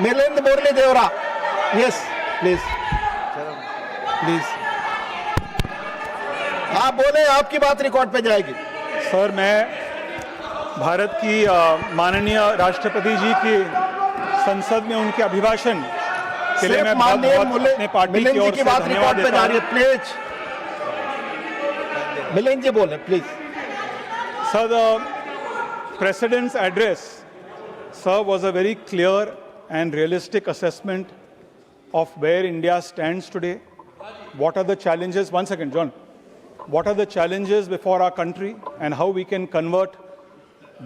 Milind Murli Deora. Yes, please. Please. आप बोले, आपकी बात रिकॉर्ड पे जाएगी. सर, मैं भारत की माननीय राष्ट्रपति जी की संसद में उनके अभिभाषण के लिए मैं बहुत अपने पार्टी की ओर से धन्यवाद देता हूं. प्लीज मिलिंद जी बोले, please. Sir, the President's address, sir, was a very clear and realistic assessment of where India stands today. What are the challenges? One second, John. What are the challenges before our country and how we can convert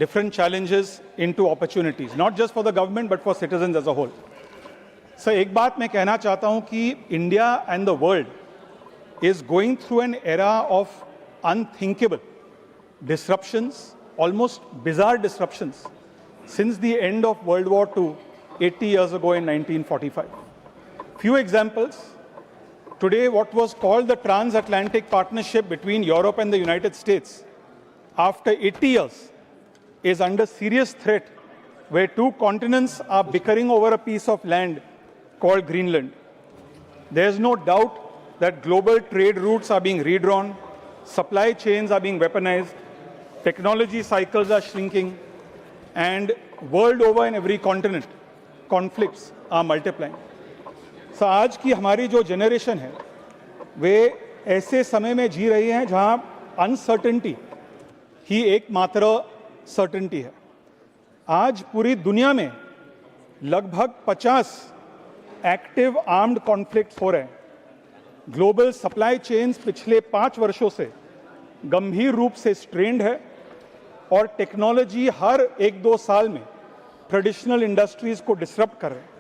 different challenges into opportunities, not just for the government, but for citizens as a whole. So, एक बात मैं कहना चाहता हूं कि India and the world is going through an era of unthinkable disruptions, almost bizarre disruptions, since the end of World War II, 80 years ago in 1945. Few examples. Today, what was called the transatlantic partnership between Europe and the United States, after 80 years, is under serious threat, where two continents are bickering over a piece of land called Greenland. There's no doubt that global trade routes are being redrawn, supply chains are being weaponized, technology cycles are shrinking, and world over in every continent, conflicts are multiplying. So, आज की हमारी जो generation है, वे ऐसे समय में जी रही हैं जहां अनसर्टेनिटी ही एकमात्र सर्टेनिटी है. आज पूरी दुनिया में लगभग 50 एक्टिव आर्म्ड कॉन्फ्लिक्ट्स हो रहे हैं. ग्लोबल सप्लाई चेन्स पिछले 5 वर्षों से गंभीर रूप से स्ट्रेन्ड है और टेक्नोलॉजी हर 1-2 साल में ट्रेडिशनल इंडस्ट्रीज को डिसरप्ट कर रहे हैं.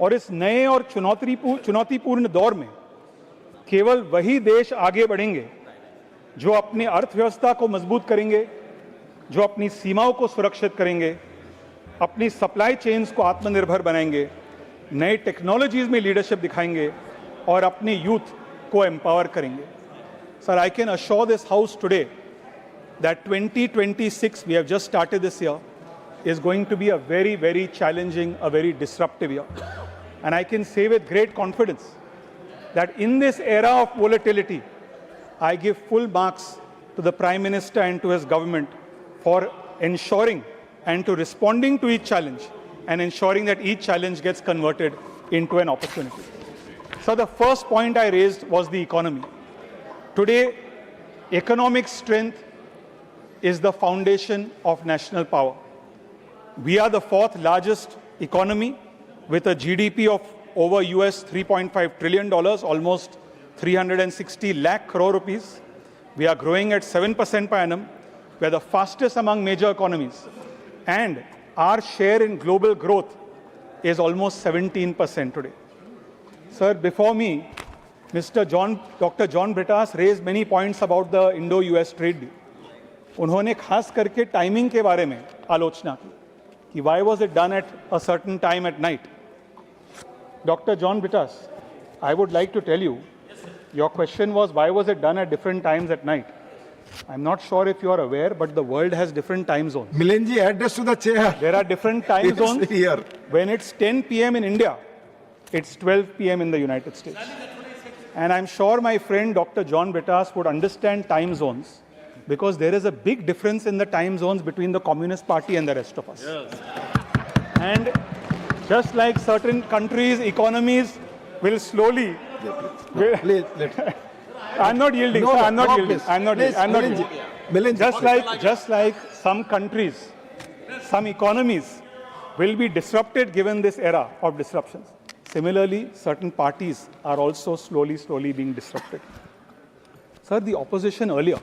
और इस नए और चुनौतीपूर्ण दौर में केवल वही देश आगे बढ़ेंगे जो अपनी अर्थव्यवस्था को मजबूत करेंगे, जो अपनी सीमाओं को सुरक्षित करेंगे, अपनी सप्लाई चेन्स को आत्मनिर्भर बनाएंगे, नए टेक्नोलॉजीज में लीडरशिप दिखाएंगे और अपने यूथ को एम्पावर करेंगे. Sir, I can assure this house today that 2026, we have just started this year, is going to be a very, very challenging, a very disruptive year. And I can say with great confidence that in this era of volatility, I give full marks to the Prime Minister and to his government for ensuring and to responding to each challenge and ensuring that each challenge gets converted into an opportunity. So the first point I raised was the economy. Today, economic strength is the foundation of national power. We are the 4th largest economy with a GDP of over US $3.5 trillion, almost 360 lakh crore rupees. We are growing at 7% per annum. We are the fastest among major economies. And our share in global growth is almost 17% today. Sir, before me, Dr. John Britas raised many points about the Indo-US trade deal. उन्होंने खास करके timing के बारे में आलोचना की कि why was it done at a certain time at night. Dr. John Britas, I would like to tell you, your question was why was it done at different times at night. I'm not sure if you are aware, but the world has different time zones. Milind ji, address to the chair. There are different time zones. Here. When it's 10 p.m. in India, it's 12 p.m. in the United States. And I'm sure my friend Dr. John Britas would understand time zones, because there is a big difference in the time zones between the Communist Party and the rest of us. Yes. And just like certain countries, economies will slowly... Please. I'm not yielding, no, sir. I'm not no, yielding. Please. I'm not Please, yielding. Milind, Just like some countries, some economies will be disrupted given this era of disruptions. Similarly, certain parties are also slowly being disrupted. Sir, the opposition earlier,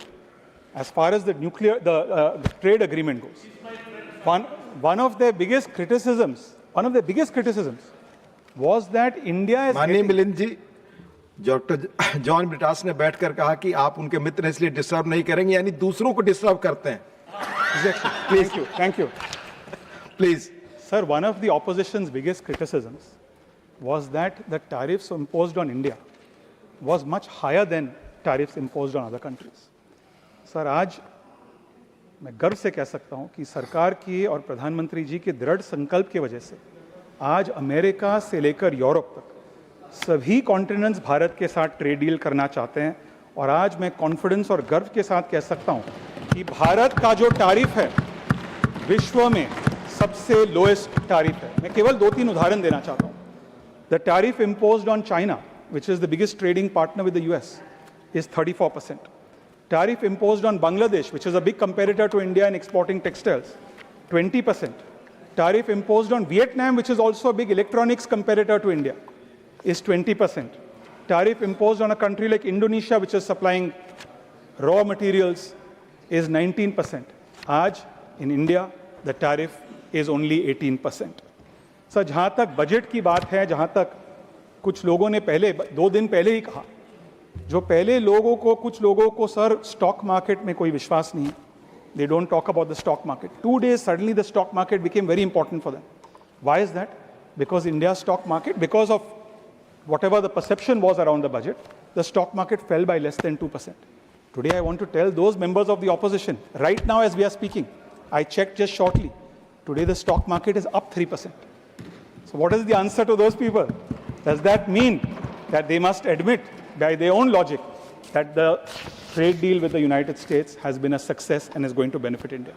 as far as the trade agreement goes, one of their biggest criticisms was that India is... माननीय मिलिंद जी, doctor John Brittas ने बैठकर कहा कि आप उनके मित्र इसलिए disturb नहीं करेंगे, यानी दूसरों को डिस्टर्ब करते हैं. Exactly. Thank you. Please. Sir, one of the opposition's biggest criticisms was that the tariffs imposed on India was much higher than tariffs imposed on other countries. Sir, आज मैं गर्व से कह सकता हूं कि सरकार की और प्रधानमंत्री जी के दृढ़ संकल्प की वजह से आज अमेरिका से लेकर यूरोप तक सभी कॉन्टिनेंट्स भारत के साथ ट्रेड डील करना चाहते हैं और आज मैं कॉन्फिडेंस और गर्व के साथ कह सकता हूं कि भारत का जो टैरिफ है विश्व में सबसे लोएस्ट टैरिफ है। मैं केवल 2-3 उदाहरण देना चाहता हूं। The tariff imposed on China, which is the biggest trading partner with the US, is 34%. Tariff imposed on Bangladesh, which is a big competitor to India in exporting textiles, 20%. Tariff imposed on Vietnam, which is also a big electronics competitor to India, is 20%. Tariff imposed on a country like Indonesia, which is supplying raw materials, is 19%. Aaj, in India, the tariff is only 18%. So, जहाँ तक budget की बात है, जहाँ तक कुछ लोगों ने पहले 2 दिन पहले ही कहा, जो पहले लोगों को कुछ लोगों को सर स्टॉक मार्केट में कोई विश्वास नहीं, they don't talk about the stock market. 2 days suddenly the stock market became very important for them. Why is that? Because India's stock market, because of whatever the perception was around the budget, the stock market fell by less than 2%. Today I want to tell those members of the opposition, right now as we are speaking, I checked just shortly, today the stock market is up 3%. So what is the answer to those people? Does that mean that they must admit by their own logic that the trade deal with the United States has been a success and is going to benefit India?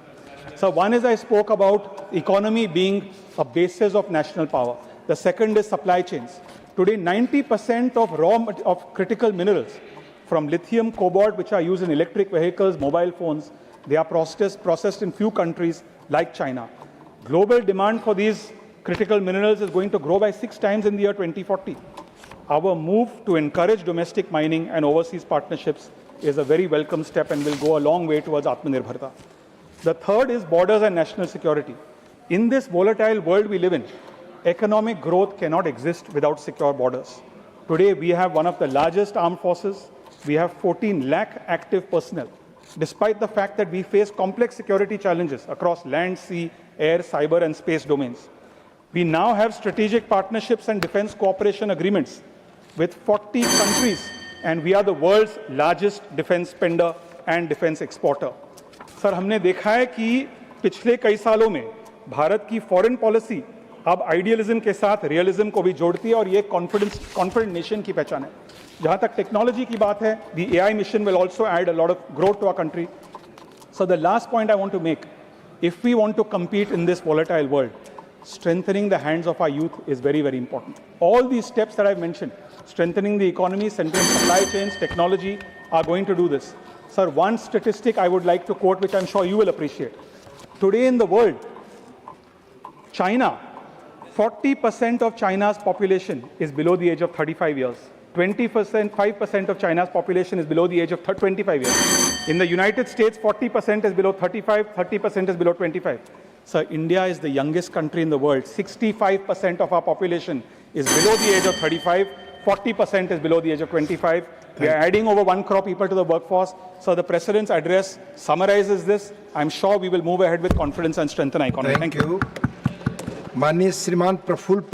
So one is I spoke about economy being a basis of national power. The second is supply chains. Today 90% of critical minerals from lithium, cobalt, which are used in electric vehicles, mobile phones, they are processed in few countries like China. Global demand for these critical minerals is going to grow by 6 times in the year 2040. Our move to encourage domestic mining and overseas partnerships is a very welcome step and will go a long way towards Atmanirbharta. The third is borders and national security. In this volatile world we live in, economic growth cannot exist without secure borders. Today we have one of the largest armed forces. We have 14 lakh active personnel. Despite the fact that we face complex security challenges across land, sea, air, cyber and space domains. We now have strategic partnerships and defense cooperation agreements with 40 countries, and we are the world's largest defense spender and defense exporter. Sir, हमने देखा है कि पिछले कई सालों में भारत की foreign policy अब आइडियलिज्म के साथ रियलिज्म को भी जोड़ती है और ये कॉन्फिडेंट नेशन की पहचान है। जहाँ तक टेक्नोलॉजी की बात है, the AI mission will also add a lot of growth to our country. So the last point I want to make, if we want to compete in this volatile world, strengthening the hands of our youth is very, very important. All these steps that I've mentioned, strengthening the economy, strengthening supply chains, technology, are going to do this. Sir, one statistic I would like to quote, which I'm sure you will appreciate. Today in the world, China, 40% of China's population is below the age of 35 years. 5% of China's population is below the age of 25 years. In the United States, 40% is below 35, 30% is below 25. Sir, India is the youngest country in the world. 65% of our population is below the age of 35, 40% is below the age of 25. We are adding over 1 crore people to the workforce. So the President's address summarizes this. I'm sure we will move ahead with confidence and strengthen our economy. Thank you. माननीय श्रीमान प्रफुल्ल